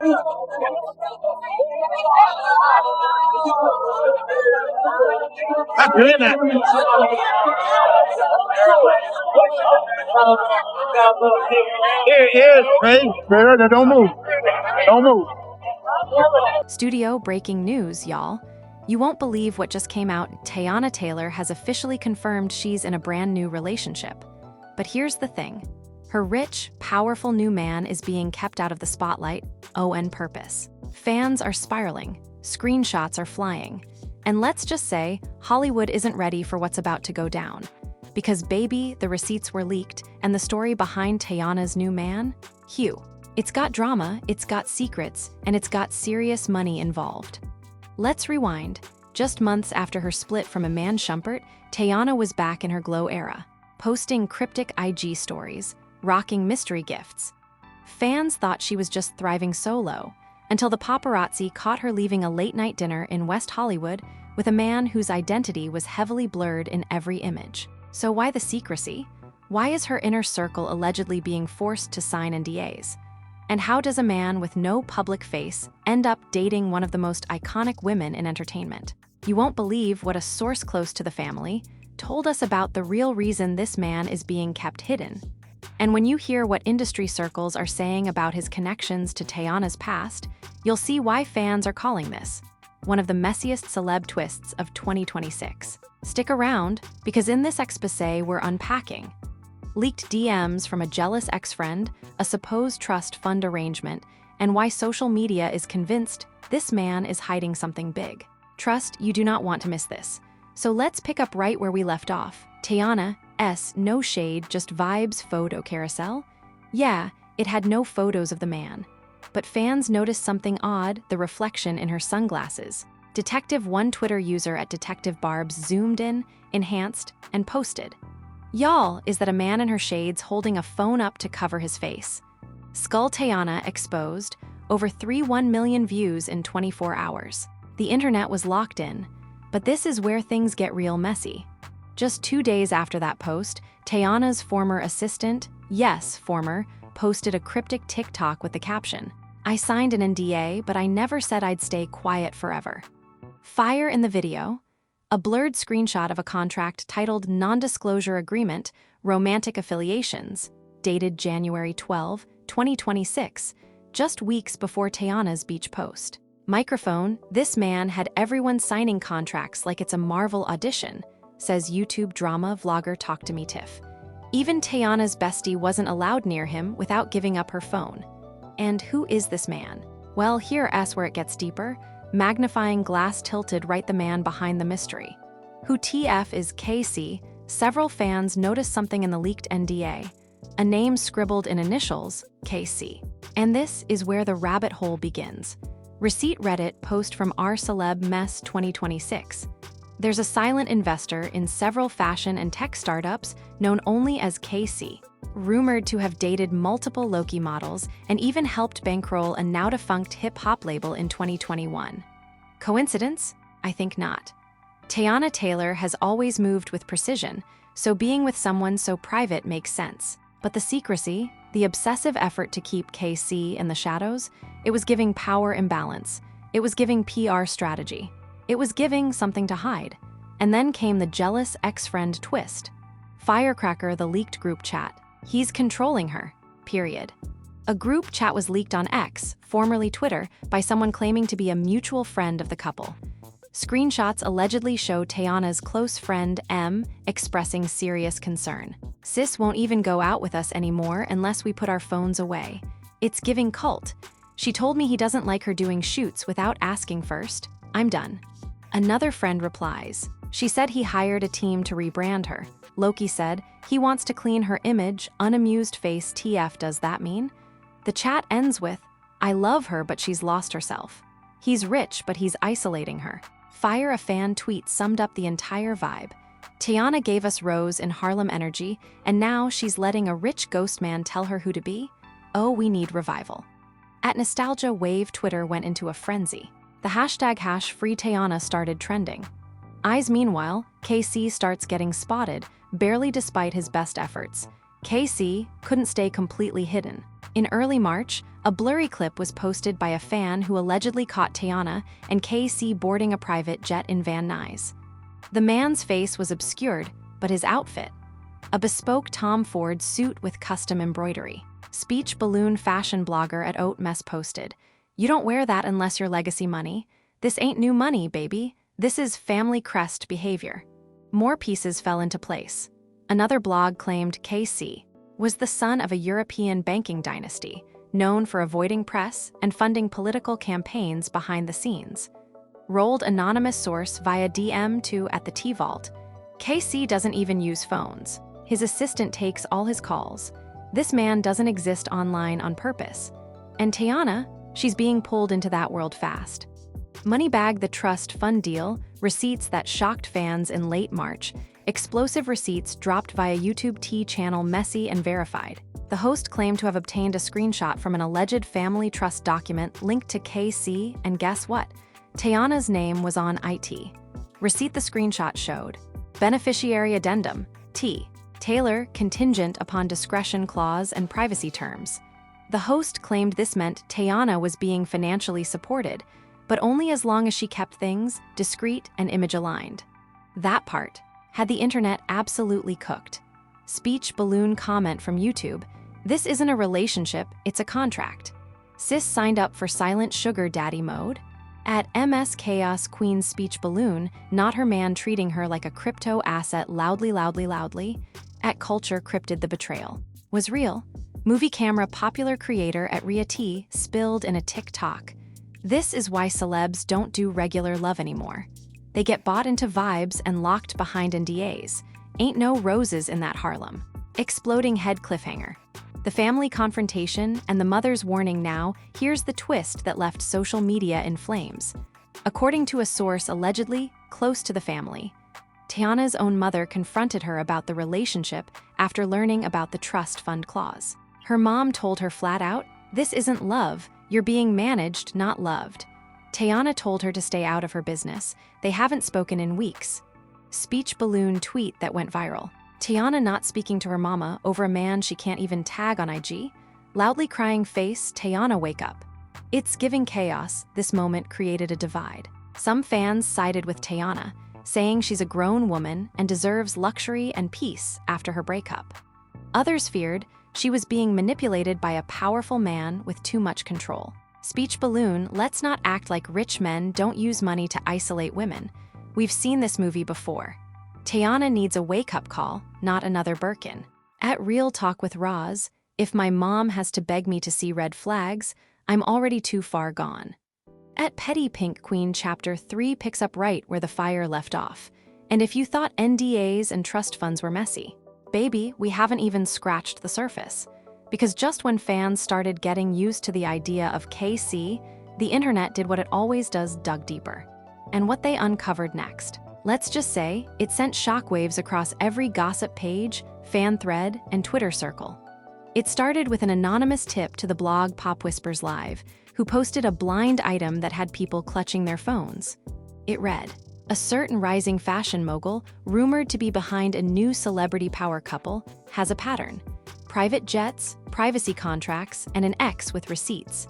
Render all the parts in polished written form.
I'm doing that. Here it is, Ray. Don't move. Don't move. Studio breaking news, y'all. You won't believe what just came out. Teyana Taylor has officially confirmed she's in a brand new relationship. But here's the thing. Her rich, powerful new man is being kept out of the spotlight, on purpose. Fans are spiraling. Screenshots are flying. And let's just say, Hollywood isn't ready for what's about to go down. Because baby, the receipts were leaked, and the story behind Teyana's new man? Hugh. It's got drama, it's got secrets, and it's got serious money involved. Let's rewind. Just months after her split from Iman Shumpert, Teyana was back in her glow era, posting cryptic IG stories, rocking mystery gifts. Fans thought she was just thriving solo, until the paparazzi caught her leaving a late-night dinner in West Hollywood with a man whose identity was heavily blurred in every image. So why the secrecy? Why is her inner circle allegedly being forced to sign NDAs? And how does a man with no public face end up dating one of the most iconic women in entertainment? You won't believe what a source close to the family told us about the real reason this man is being kept hidden. And when you hear what industry circles are saying about his connections to Teyana's past, you'll see why fans are calling this one of the messiest celeb twists of 2026. Stick around, because in this exposé we're unpacking leaked DMs from a jealous ex-friend, a supposed trust fund arrangement, and why social media is convinced this man is hiding something big. Trust, you do not want to miss this. So let's pick up right where we left off. Teyana, no shade, just vibes photo carousel? Yeah, it had no photos of the man. But fans noticed something odd, the reflection in her sunglasses. Detective One Twitter user at Detective Barbs zoomed in, enhanced, and posted. Y'all, is that a man in her shades holding a phone up to cover his face. Skull Teyana exposed, over 3.1 million views in 24 hours. The internet was locked in, but this is where things get real messy. Just 2 days after that post, Teyana's former assistant, posted a cryptic TikTok with the caption, "I signed an NDA, but I never said I'd stay quiet forever." Fire in the video, a blurred screenshot of a contract titled Non-Disclosure Agreement, Romantic Affiliations, dated January 12, 2026, just weeks before Teyana's beach post. Microphone, this man had everyone signing contracts like it's a Marvel audition, says YouTube drama vlogger Talk to Me Tiff. Even Teyana's bestie wasn't allowed near him without giving up her phone. And who is this man? Well, here's where it gets deeper. Magnifying glass tilted right the man behind the mystery. Who TF is KC? Several fans noticed something in the leaked NDA. A name scribbled in initials, KC. And this is where the rabbit hole begins. Receipt Reddit post from R Celeb Mess 2026. There's a silent investor in several fashion and tech startups known only as KC, rumored to have dated multiple Loki models and even helped bankroll a now-defunct hip-hop label in 2021. Coincidence? I think not. Teyana Taylor has always moved with precision, so being with someone so private makes sense. But the secrecy, the obsessive effort to keep KC in the shadows, it was giving power imbalance. It was giving PR strategy. It was giving something to hide. And then came the jealous ex-friend twist. Firecracker, the leaked group chat. He's controlling her, period. A group chat was leaked on X, formerly Twitter, by someone claiming to be a mutual friend of the couple. Screenshots allegedly show Teyana's close friend, M, expressing serious concern. "Sis won't even go out with us anymore unless we put our phones away. It's giving cult. She told me he doesn't like her doing shoots without asking first. I'm done." Another friend replies. She said he hired a team to rebrand her. Loki said, he wants to clean her image, unamused face. TF, does that mean? The chat ends with, "I love her, but she's lost herself. He's rich, but he's isolating her." Fire, a fan tweet summed up the entire vibe. Teyana gave us Rose in Harlem Energy, and now she's letting a rich ghost man tell her who to be? Oh, we need revival. At Nostalgia Wave, Twitter went into a frenzy. The hashtag #FreeTeyana started trending. Eyes meanwhile, KC starts getting spotted, barely despite his best efforts. KC couldn't stay completely hidden. In early March, a blurry clip was posted by a fan who allegedly caught Teyana and KC boarding a private jet in Van Nuys. The man's face was obscured, but his outfit, a bespoke Tom Ford suit with custom embroidery. Speech balloon fashion blogger at Oat Mess posted, "You don't wear that unless you're legacy money. This ain't new money, baby. This is family crest behavior." More pieces fell into place. Another blog claimed KC was the son of a European banking dynasty, known for avoiding press and funding political campaigns behind the scenes. Rolled anonymous source via DM to at the T-Vault, KC doesn't even use phones. His assistant takes all his calls. This man doesn't exist online on purpose. And Teyana, she's being pulled into that world fast. Moneybag the Trust Fund deal, receipts that shocked fans in late March, explosive receipts dropped via YouTube T channel Messy and Verified. The host claimed to have obtained a screenshot from an alleged family trust document linked to KC, and guess what? Teyana's name was on IT. Receipt the screenshot showed. Beneficiary addendum, T. Taylor, contingent upon discretion clause and privacy terms. The host claimed this meant Teyana was being financially supported, but only as long as she kept things discreet and image-aligned. That part had the internet absolutely cooked. Speech balloon comment from YouTube, "This isn't a relationship, it's a contract. Sis signed up for silent sugar daddy mode?" At MS Chaos Queen's speech balloon, not her man treating her like a crypto asset loudly. At Culture cryptid the betrayal was real. Movie camera popular creator at Ria T spilled in a TikTok. This is why celebs don't do regular love anymore. They get bought into vibes and locked behind NDAs. Ain't no roses in that Harlem. Exploding head cliffhanger. The family confrontation and the mother's warning now, here's the twist that left social media in flames. According to a source allegedly close to the family, Teyana's own mother confronted her about the relationship after learning about the trust fund clause. Her mom told her flat out, "This isn't love, you're being managed, not loved." Teyana told her to stay out of her business. They haven't spoken in weeks. Speech balloon tweet that went viral. Teyana not speaking to her mama over a man she can't even tag on IG? Loudly crying face, Teyana wake up. It's giving chaos. This moment created a divide. Some fans sided with Teyana, saying she's a grown woman and deserves luxury and peace after her breakup. Others feared she was being manipulated by a powerful man with too much control. Speech balloon, let's not act like rich men don't use money to isolate women. We've seen this movie before. Teyana needs a wake-up call, not another Birkin. At Real Talk with Roz, if my mom has to beg me to see red flags, I'm already too far gone. At Petty Pink Queen Chapter 3 picks up right where the fire left off. And if you thought NDAs and trust funds were messy, baby, we haven't even scratched the surface. Because just when fans started getting used to the idea of KC, the internet did what it always does, dug deeper. And what they uncovered next, let's just say, it sent shockwaves across every gossip page, fan thread, and Twitter circle. It started with an anonymous tip to the blog Pop Whispers Live, who posted a blind item that had people clutching their phones. It read, "A certain rising fashion mogul, rumored to be behind a new celebrity power couple, has a pattern. Private jets, privacy contracts, and an ex with receipts."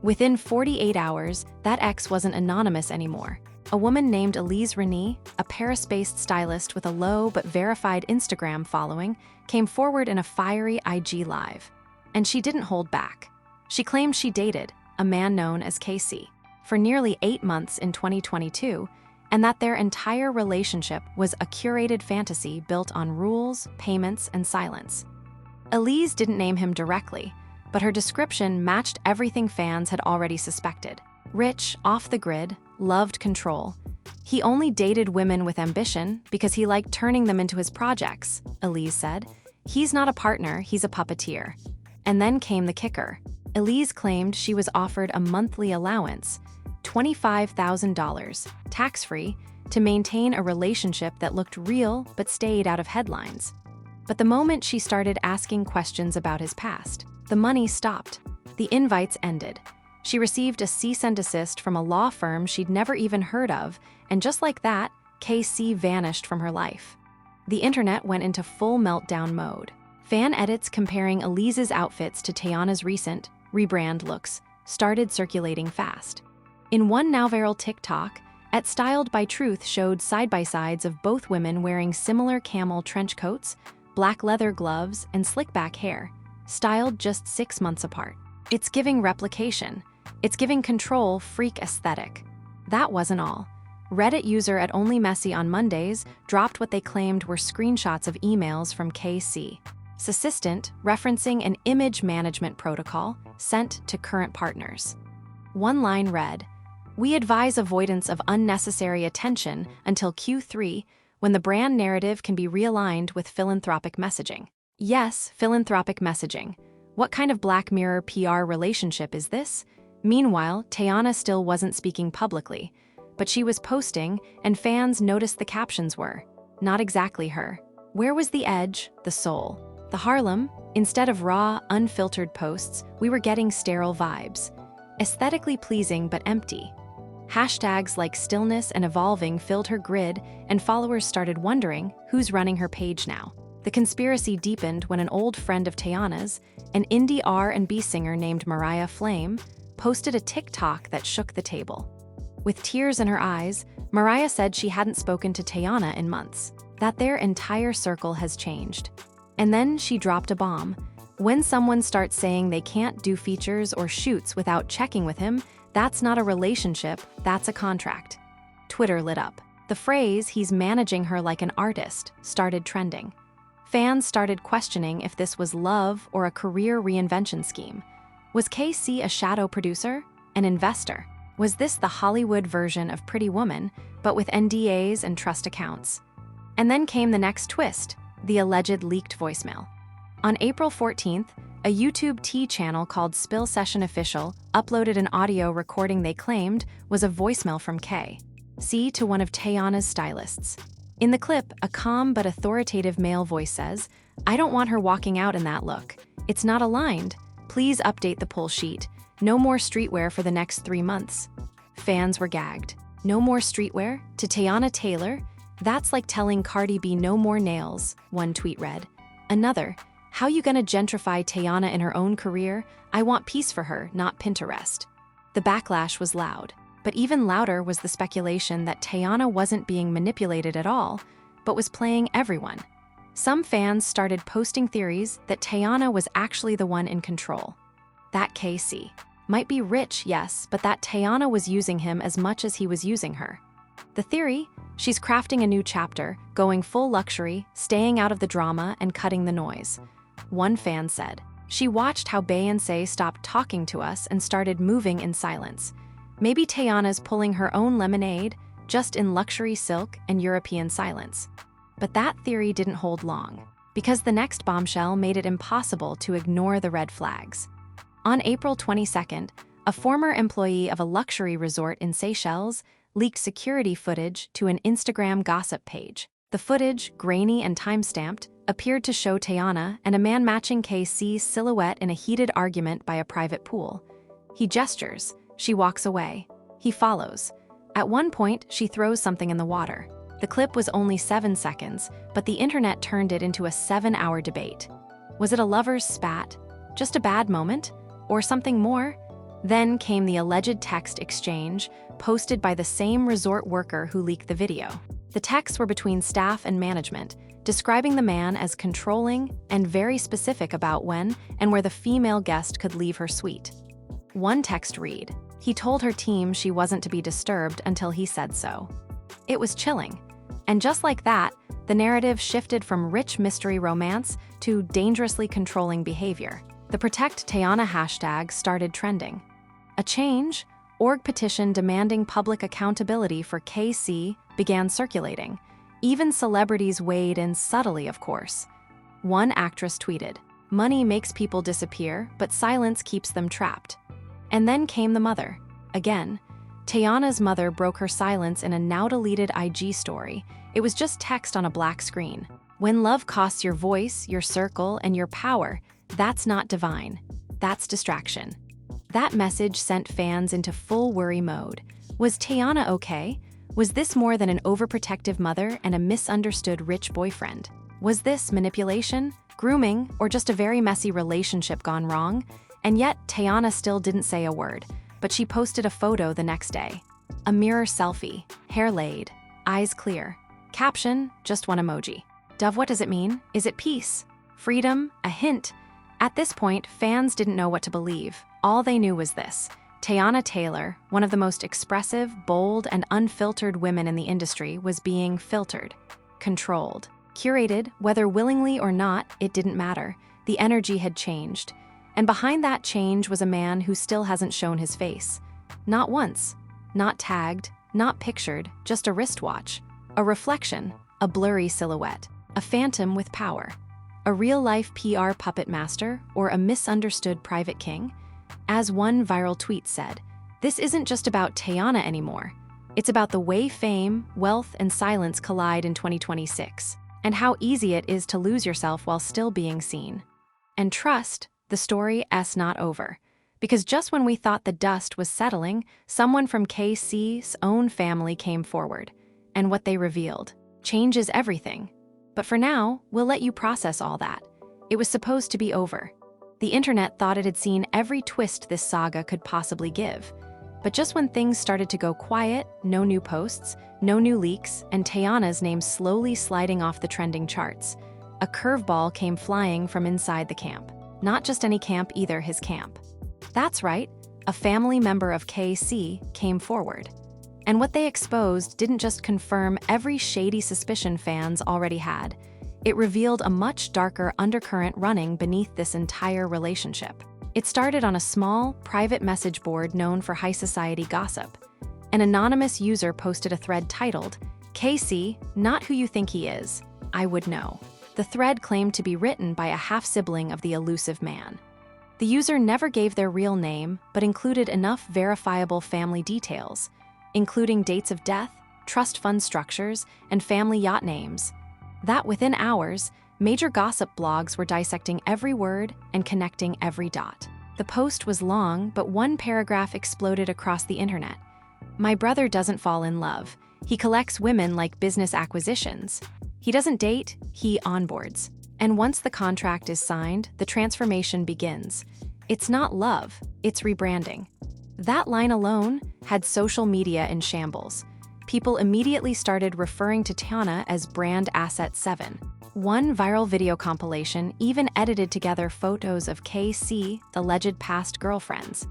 Within 48 hours, that ex wasn't anonymous anymore. A woman named Elise Renee, a Paris-based stylist with a low but verified Instagram following, came forward in a fiery IG Live. And she didn't hold back. She claimed she dated a man known as KC for nearly 8 months in 2022, and that their entire relationship was a curated fantasy built on rules, payments, and silence. Elise didn't name him directly, but her description matched everything fans had already suspected. Rich, off the grid, loved control. He only dated women with ambition because he liked turning them into his projects, Elise said. He's not a partner, he's a puppeteer. And then came the kicker. Elise claimed she was offered a monthly allowance, $25,000, tax-free, to maintain a relationship that looked real but stayed out of headlines. But the moment she started asking questions about his past, the money stopped. The invites ended. She received a cease and desist from a law firm she'd never even heard of, and just like that, KC vanished from her life. The internet went into full meltdown mode. Fan edits comparing Elise's outfits to Teyana's recent rebrand looks started circulating fast. In one now viral TikTok, @Styled by Truth showed side-by-sides of both women wearing similar camel trench coats, black leather gloves, and slick-back hair, styled just 6 months apart. It's giving replication. It's giving control freak aesthetic. That wasn't all. Reddit user @OnlyMessy on Mondays dropped what they claimed were screenshots of emails from KC's assistant referencing an image management protocol sent to current partners. One line read, "We advise avoidance of unnecessary attention until Q3, when the brand narrative can be realigned with philanthropic messaging." Yes, philanthropic messaging. What kind of Black Mirror PR relationship is this? Meanwhile, Teyana still wasn't speaking publicly, but she was posting, and fans noticed the captions were not exactly her. Where was the edge, the soul? The Harlem? Instead of raw, unfiltered posts, we were getting sterile vibes. Aesthetically pleasing but empty. Hashtags like stillness and evolving filled her grid, and followers started wondering who's running her page now. The conspiracy deepened when an old friend of Teyana's, an indie R&B singer named Mariah Flame, posted a TikTok that shook the table. With tears in her eyes, Mariah said she hadn't spoken to Teyana in months, that their entire circle has changed. And then she dropped a bomb. When someone starts saying they can't do features or shoots without checking with him, that's not a relationship, that's a contract. Twitter lit up. The phrase, "he's managing her like an artist," started trending. Fans started questioning if this was love or a career reinvention scheme. Was KC a shadow producer? An investor? Was this the Hollywood version of Pretty Woman, but with NDAs and trust accounts? And then came the next twist, the alleged leaked voicemail. On April 14th, a YouTube T channel called Spill Session Official uploaded an audio recording they claimed was a voicemail from KC to one of Teyana's stylists. In the clip, a calm but authoritative male voice says, "I don't want her walking out in that look. It's not aligned. Please update the pull sheet. No more streetwear for the next 3 months." Fans were gagged. No more streetwear? To Teyana Taylor? That's like telling Cardi B no more nails, one tweet read. Another, "How you gonna gentrify Teyana in her own career? I want peace for her, not Pinterest." The backlash was loud, but even louder was the speculation that Teyana wasn't being manipulated at all, but was playing everyone. Some fans started posting theories that Teyana was actually the one in control. That KC might be rich, yes, but that Teyana was using him as much as he was using her. The theory? She's crafting a new chapter, going full luxury, staying out of the drama and cutting the noise. One fan said, "She watched how Beyoncé stopped talking to us and started moving in silence. Maybe Teyana's pulling her own lemonade, just in luxury silk and European silence." But that theory didn't hold long, because the next bombshell made it impossible to ignore the red flags. On April 22nd, a former employee of a luxury resort in Seychelles leaked security footage to an Instagram gossip page. The footage, grainy and time-stamped, appeared to show Teyana and a man matching KC's silhouette in a heated argument by a private pool. He gestures. She walks away. He follows. At one point, she throws something in the water. The clip was only 7 seconds, but the internet turned it into a 7-hour debate. Was it a lover's spat? Just a bad moment? Or something more? Then came the alleged text exchange, posted by the same resort worker who leaked the video. The texts were between staff and management, describing the man as controlling and very specific about when and where the female guest could leave her suite. One text read, "He told her team she wasn't to be disturbed until he said so." It was chilling. And just like that, the narrative shifted from rich mystery romance to dangerously controlling behavior. The Protect Teyana hashtag started trending. A change, org petition demanding public accountability for KC, began circulating. Even celebrities weighed in subtly, of course. One actress tweeted, "Money makes people disappear, but silence keeps them trapped." And then came the mother. Again, Teyana's mother broke her silence in a now-deleted IG story. It was just text on a black screen. "When love costs your voice, your circle, and your power, that's not divine. That's distraction." That message sent fans into full worry mode. Was Teyana okay? Was this more than an overprotective mother and a misunderstood rich boyfriend? Was this manipulation? grooming, or just a very messy relationship gone wrong, and yet Teyana still didn't say a word, but she posted a photo the next day. A mirror selfie, hair laid, eyes clear. Caption, just one emoji. Dove, what does it mean? Is it peace? Freedom? A hint? At this point, fans didn't know what to believe. All they knew was this. Teyana Taylor, one of the most expressive, bold, and unfiltered women in the industry, was being filtered, controlled, curated. Whether willingly or not, it didn't matter. The energy had changed. And behind that change was a man who still hasn't shown his face. Not once. Not tagged, not pictured, just a wristwatch. A reflection, a blurry silhouette, a phantom with power. A real-life PR puppet master or a misunderstood private king? As one viral tweet said, this isn't just about Teyana anymore. It's about the way fame, wealth, and silence collide in 2026, and how easy it is to lose yourself while still being seen. And trust, the story's not over. Because just when we thought the dust was settling, someone from KC's own family came forward. And what they revealed changes everything. But for now, we'll let you process all that. It was supposed to be over. The internet thought it had seen every twist this saga could possibly give. But just when things started to go quiet, no new posts, no new leaks, and Teyana's name slowly sliding off the trending charts, a curveball came flying from inside the camp. Not just any camp either, his camp. That's right, a family member of KC came forward. And what they exposed didn't just confirm every shady suspicion fans already had. It revealed a much darker undercurrent running beneath this entire relationship. It started on a small, private message board known for high society gossip. An anonymous user posted a thread titled, "KC, not who you think he is. I would know." The thread claimed to be written by a half-sibling of the elusive man. The user never gave their real name, but included enough verifiable family details, including dates of death, trust fund structures, and family yacht names, that within hours, major gossip blogs were dissecting every word and connecting every dot. The post was long, but one paragraph exploded across the internet. "My brother doesn't fall in love. He collects women like business acquisitions. He doesn't date, he onboards. And once the contract is signed, the transformation begins. It's not love, it's rebranding." That line alone had social media in shambles. People immediately started referring to Teyana as Brand Asset 7. One viral video compilation even edited together photos of KC, the alleged past girlfriends,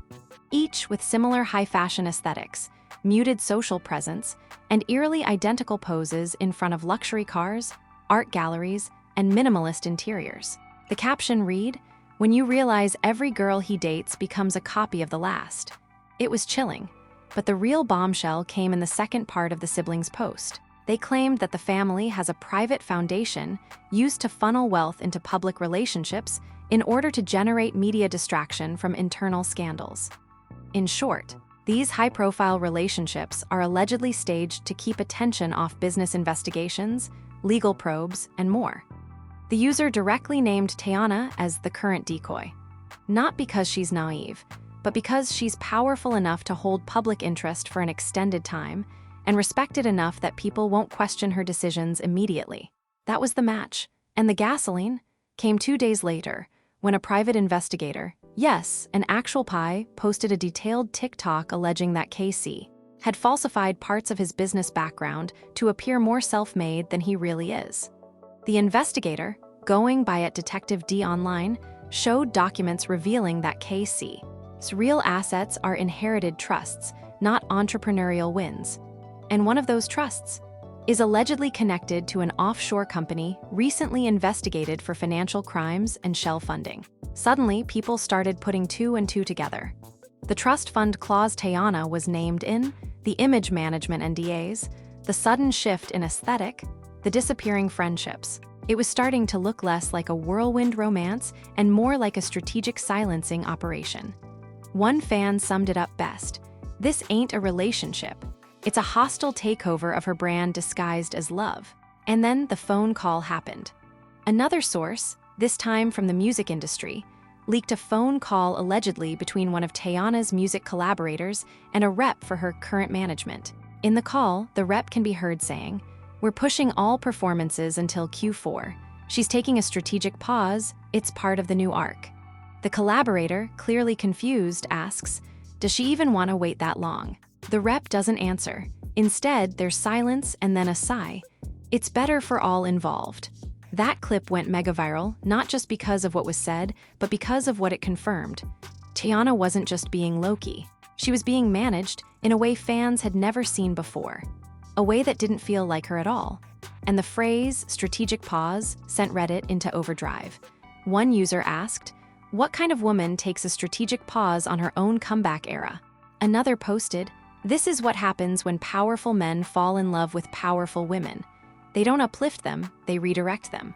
each with similar high-fashion aesthetics, muted social presence, and eerily identical poses in front of luxury cars, art galleries, and minimalist interiors. The caption read, "When you realize every girl he dates becomes a copy of the last." It was chilling, but the real bombshell came in the second part of the siblings' post. They claimed that the family has a private foundation used to funnel wealth into public relationships in order to generate media distraction from internal scandals. In short, these high-profile relationships are allegedly staged to keep attention off business investigations, legal probes, and more. The user directly named Teyana as the current decoy, not because she's naive, but because she's powerful enough to hold public interest for an extended time and respected enough that people won't question her decisions immediately. That was the match, and the gasoline came 2 days later when a private investigator, yes, an actual pie, posted a detailed TikTok alleging that KC had falsified parts of his business background to appear more self-made than he really is. The investigator, going by at Detective D Online, showed documents revealing that KC's real assets are inherited trusts, not entrepreneurial wins. And one of those trusts is allegedly connected to an offshore company recently investigated for financial crimes and shell funding. Suddenly, people started putting 2 and 2 together. The trust fund clause Teyana was named in, the image management NDAs, the sudden shift in aesthetic, the disappearing friendships. It was starting to look less like a whirlwind romance and more like a strategic silencing operation. One fan summed it up best: "This ain't a relationship. It's a hostile takeover of her brand disguised as love." And then the phone call happened. Another source, this time from the music industry, leaked a phone call allegedly between one of Teyana's music collaborators and a rep for her current management. In the call, the rep can be heard saying, "We're pushing all performances until Q4. She's taking a strategic pause, it's part of the new arc. The collaborator, clearly confused, asks, does she even want to wait that long? The rep doesn't answer. Instead, there's silence and then a sigh. It's better for all involved. That clip went mega viral, not just because of what was said, but because of what it confirmed. Teyana wasn't just being low-key. She was being managed in a way fans had never seen before. A way that didn't feel like her at all. And the phrase, strategic pause, sent Reddit into overdrive. One user asked, what kind of woman takes a strategic pause on her own comeback era? Another posted, this is what happens when powerful men fall in love with powerful women. They don't uplift them, they redirect them.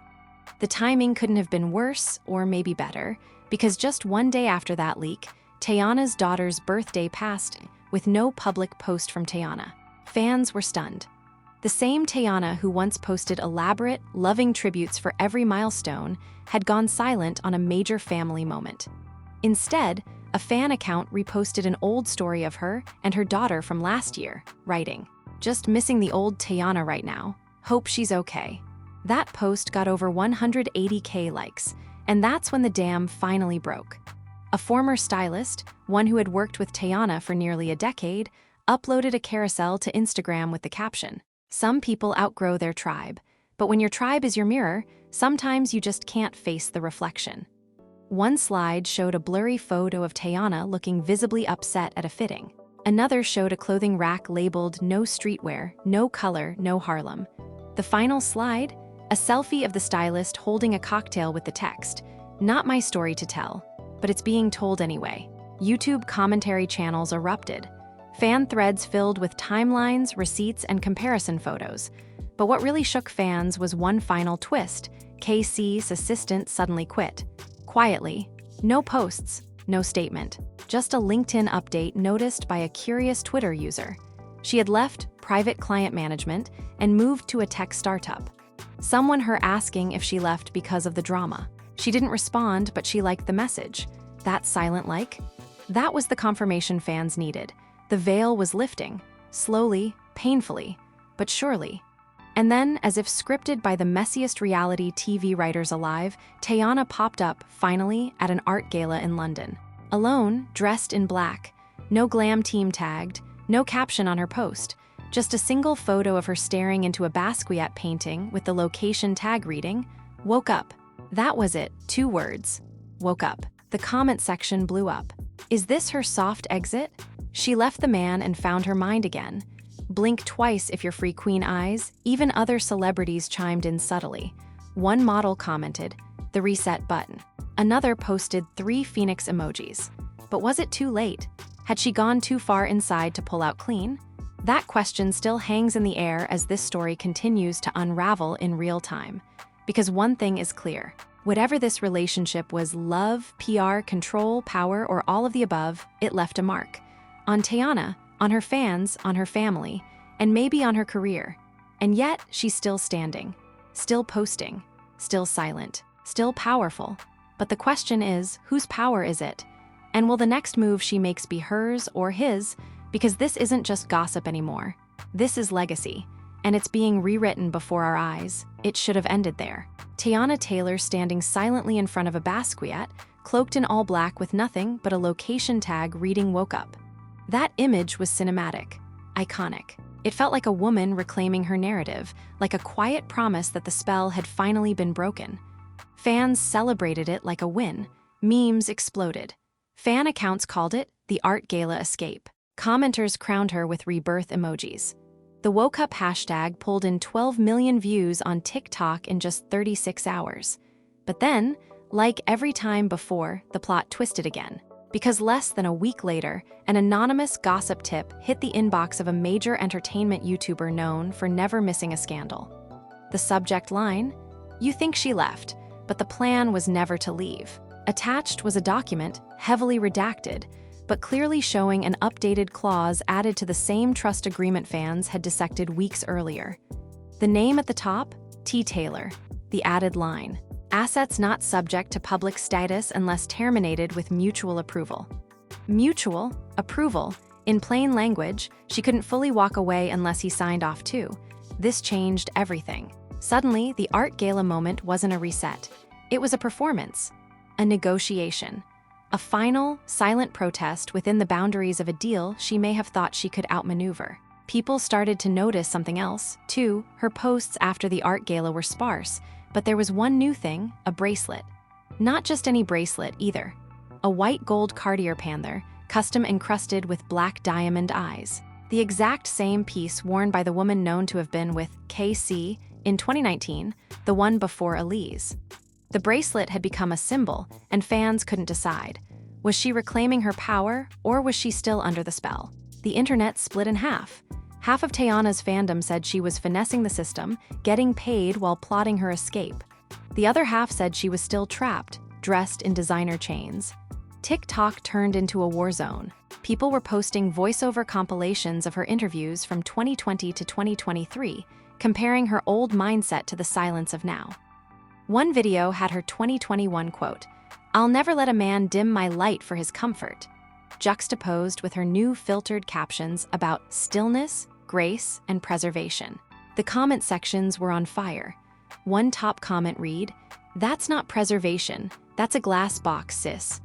The timing couldn't have been worse, or maybe better, because just one day after that leak, Teyana's daughter's birthday passed with no public post from Teyana. Fans were stunned. The same Teyana who once posted elaborate, loving tributes for every milestone had gone silent on a major family moment. Instead, a fan account reposted an old story of her and her daughter from last year, writing, just missing the old Teyana right now. Hope she's okay. That post got over 180K likes, and that's when the dam finally broke. A former stylist, one who had worked with Teyana for nearly a decade, uploaded a carousel to Instagram with the caption, some people outgrow their tribe, but when your tribe is your mirror, sometimes you just can't face the reflection. One slide showed a blurry photo of Teyana looking visibly upset at a fitting. Another showed a clothing rack labeled no streetwear, no color, no Harlem. The final slide, a selfie of the stylist holding a cocktail with the text, not my story to tell, but it's being told anyway. YouTube commentary channels erupted. Fan threads filled with timelines, receipts, and comparison photos. But what really shook fans was one final twist. KC's assistant suddenly quit. Quietly. No posts, no statement. Just a LinkedIn update noticed by a curious Twitter user. She had left private client management and moved to a tech startup. Someone her asking if she left because of the drama. She didn't respond, but she liked the message. That silent like? That was the confirmation fans needed. The veil was lifting, slowly, painfully, but surely. And then, as if scripted by the messiest reality TV writers alive, Teyana popped up, finally, at an art gala in London. Alone, dressed in black, no glam team tagged, no caption on her post, just a single photo of her staring into a Basquiat painting with the location tag reading, "Woke up." That was it, 2 words. Woke up. The comment section blew up. Is this her soft exit? She left the man and found her mind again. Blink twice if you're free queen eyes. Even other celebrities chimed in subtly. One model commented, the reset button. Another posted 3 phoenix emojis. But was it too late? Had she gone too far inside to pull out clean? That question still hangs in the air as this story continues to unravel in real time. Because one thing is clear. Whatever this relationship was, love, PR, control, power, or all of the above, it left a mark. On Teyana, on her fans, on her family, and maybe on her career. And yet, she's still standing, still posting, still silent, still powerful. But the question is, whose power is it? And will the next move she makes be hers or his? Because this isn't just gossip anymore. This is legacy, and it's being rewritten before our eyes. It should have ended there. Teyana Taylor standing silently in front of a Basquiat, cloaked in all black with nothing but a location tag reading "Woke up." That image was cinematic, iconic. It felt like a woman reclaiming her narrative, like a quiet promise that the spell had finally been broken. Fans celebrated it like a win. Memes exploded. Fan accounts called it the art gala escape. Commenters crowned her with rebirth emojis. The woke up hashtag pulled in 12 million views on TikTok in just 36 hours. But then, like every time before, the plot twisted again. Because less than a week later, an anonymous gossip tip hit the inbox of a major entertainment YouTuber known for never missing a scandal. The subject line, "You think she left, but the plan was never to leave." Attached was a document, heavily redacted, but clearly showing an updated clause added to the same trust agreement fans had dissected weeks earlier. The name at the top, T. Taylor. The added line, assets not subject to public status unless terminated with mutual approval. Mutual approval. In plain language, she couldn't fully walk away unless he signed off too. This changed everything. Suddenly, the art gala moment wasn't a reset. It was a performance, a negotiation, a final, silent protest within the boundaries of a deal she may have thought she could outmaneuver. People started to notice something else, too. Her posts after the art gala were sparse, but there was one new thing, a bracelet. Not just any bracelet, either. A white gold Cartier panther, custom encrusted with black diamond eyes. The exact same piece worn by the woman known to have been with KC in 2019, the one before Elise. The bracelet had become a symbol, and fans couldn't decide. Was she reclaiming her power, or was she still under the spell? The internet split in half. Half of Teyana's fandom said she was finessing the system, getting paid while plotting her escape. The other half said she was still trapped, dressed in designer chains. TikTok turned into a war zone. People were posting voiceover compilations of her interviews from 2020 to 2023, comparing her old mindset to the silence of now. One video had her 2021 quote, "I'll never let a man dim my light for his comfort," juxtaposed with her new filtered captions about stillness, grace, and preservation. The comment sections were on fire. One top comment read, "That's not preservation, that's a glass box, sis."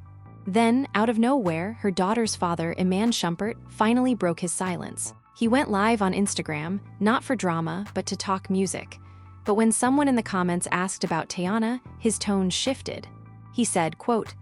Then, out of nowhere, her daughter's father, Iman Shumpert, finally broke his silence. He went live on Instagram, not for drama, but to talk music. But when someone in the comments asked about Teyana, his tone shifted. He said, quote,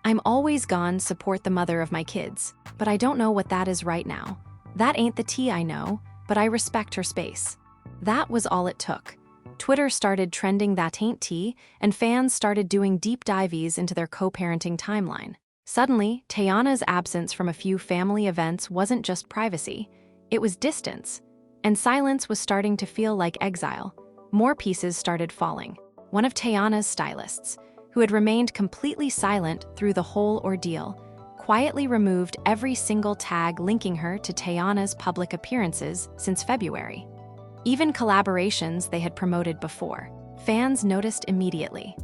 "I'm always gone support the mother of my kids, but I don't know what that is right now. That ain't the tea I know, but I respect her space." That was all it took. Twitter started trending that ain't tea, and fans started doing deep dives into their co-parenting timeline. Suddenly, Teyana's absence from a few family events wasn't just privacy, it was distance. And silence was starting to feel like exile. More pieces started falling. One of Teyana's stylists, who had remained completely silent through the whole ordeal, quietly removed every single tag linking her to Teyana's public appearances since February. Even collaborations they had promoted before. Fans noticed immediately.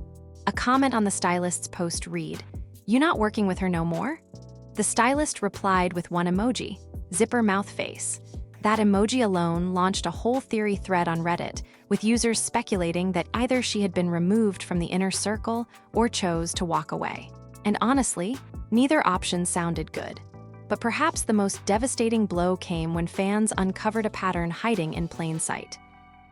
A comment on the stylist's post read, "You not working with her no more?" The stylist replied with one emoji, zipper mouth face. That emoji alone launched a whole theory thread on Reddit, with users speculating that either she had been removed from the inner circle or chose to walk away. And honestly, neither option sounded good. But perhaps the most devastating blow came when fans uncovered a pattern hiding in plain sight.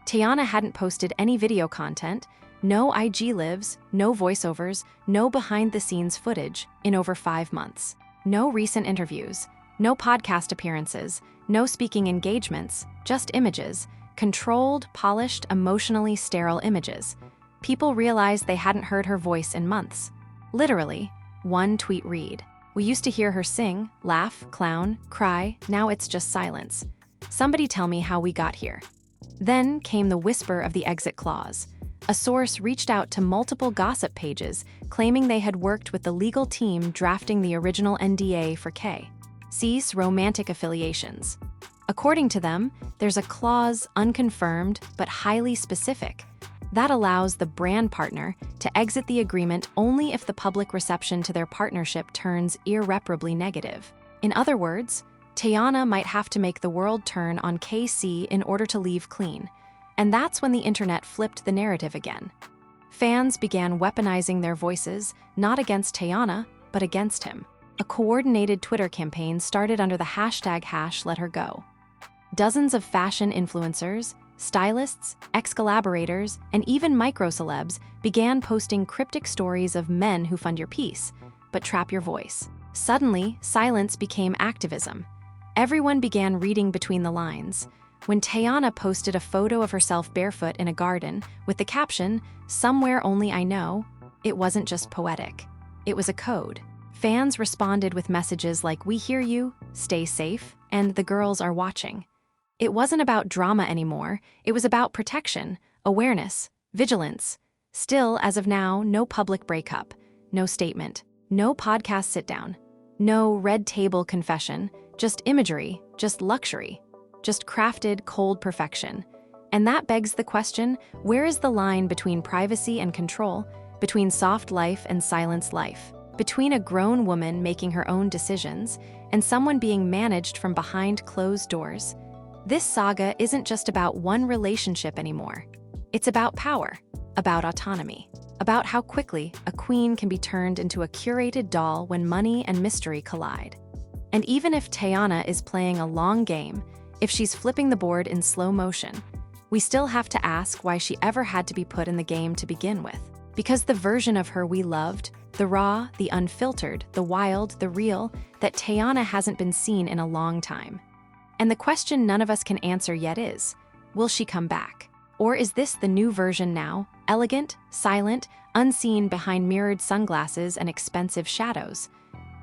Teyana hadn't posted any video content, no IG lives, no voiceovers, no behind-the-scenes footage in over 5 months. No recent interviews, no podcast appearances, no speaking engagements, just images, controlled, polished, emotionally sterile images. People realized they hadn't heard her voice in months. Literally, one tweet read, "We used to hear her sing, laugh, clown, cry, now it's just silence. Somebody tell me how we got here." Then came the whisper of the exit clause. A source reached out to multiple gossip pages, claiming they had worked with the legal team drafting the original NDA for K. Cease romantic affiliations. According to them, there's a clause, unconfirmed but highly specific, that allows the brand partner to exit the agreement only if the public reception to their partnership turns irreparably negative. In other words, Teyana might have to make the world turn on KC in order to leave clean. And that's when the internet flipped the narrative again. Fans began weaponizing their voices, not against Teyana, but against him. A coordinated Twitter campaign started under the hashtag #LetHerGo. Dozens of fashion influencers, stylists, ex-collaborators, and even micro-celebs began posting cryptic stories of men who fund your piece, but trap your voice. Suddenly, silence became activism. Everyone began reading between the lines. When Teyana posted a photo of herself barefoot in a garden with the caption, "Somewhere only I know," it wasn't just poetic. It was a code. Fans responded with messages like, "We hear you, stay safe," and "The girls are watching." It wasn't about drama anymore, it was about protection, awareness, vigilance. Still, as of now, no public breakup, no statement, no podcast sit-down, no red table confession, just imagery, just luxury. Just crafted, cold perfection. And that begs the question, where is the line between privacy and control, between soft life and silenced life, between a grown woman making her own decisions and someone being managed from behind closed doors? This saga isn't just about one relationship anymore. It's about power, about autonomy, about how quickly a queen can be turned into a curated doll when money and mystery collide. And even if Teyana is playing a long game, if she's flipping the board in slow motion, we still have to ask why she ever had to be put in the game to begin with. Because the version of her we loved, the raw, the unfiltered, the wild, the real, that Teyana hasn't been seen in a long time. And the question none of us can answer yet is, will she come back? Or is this the new version now, elegant, silent, unseen behind mirrored sunglasses and expensive shadows?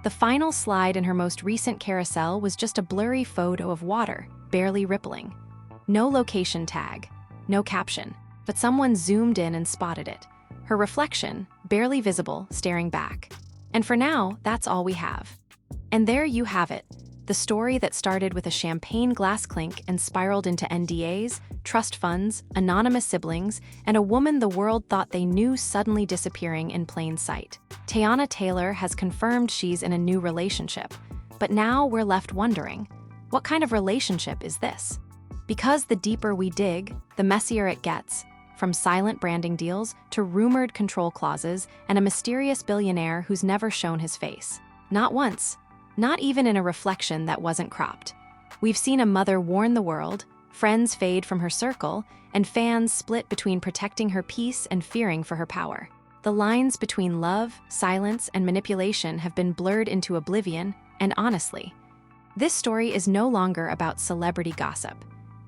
The final slide in her most recent carousel was just a blurry photo of water, barely rippling. No location tag, no caption, but someone zoomed in and spotted it. Her reflection, barely visible, staring back. And for now, that's all we have. And there you have it, the story that started with a champagne glass clink and spiraled into NDAs, trust funds, anonymous siblings, and a woman the world thought they knew suddenly disappearing in plain sight. Teyana Taylor has confirmed she's in a new relationship, but now we're left wondering, what kind of relationship is this? Because the deeper we dig, the messier it gets, from silent branding deals to rumored control clauses and a mysterious billionaire who's never shown his face. Not once, not even in a reflection that wasn't cropped. We've seen a mother warn the world, friends fade from her circle, and fans split between protecting her peace and fearing for her power. The lines between love, silence, and manipulation have been blurred into oblivion, and honestly, this story is no longer about celebrity gossip.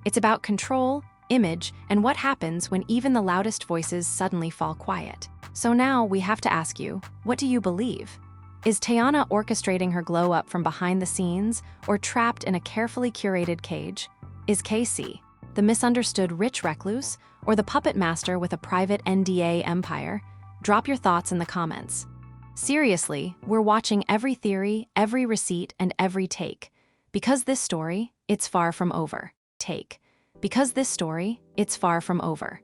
It's about control, image, and what happens when even the loudest voices suddenly fall quiet. So now we have to ask you, what do you believe? Is Teyana orchestrating her glow up from behind the scenes or trapped in a carefully curated cage? Is KC the misunderstood rich recluse or the puppet master with a private NDA empire? Drop your thoughts in the comments. Seriously, we're watching every theory, every receipt, and every take. Because this story, it's far from over. Because this story, it's far from over.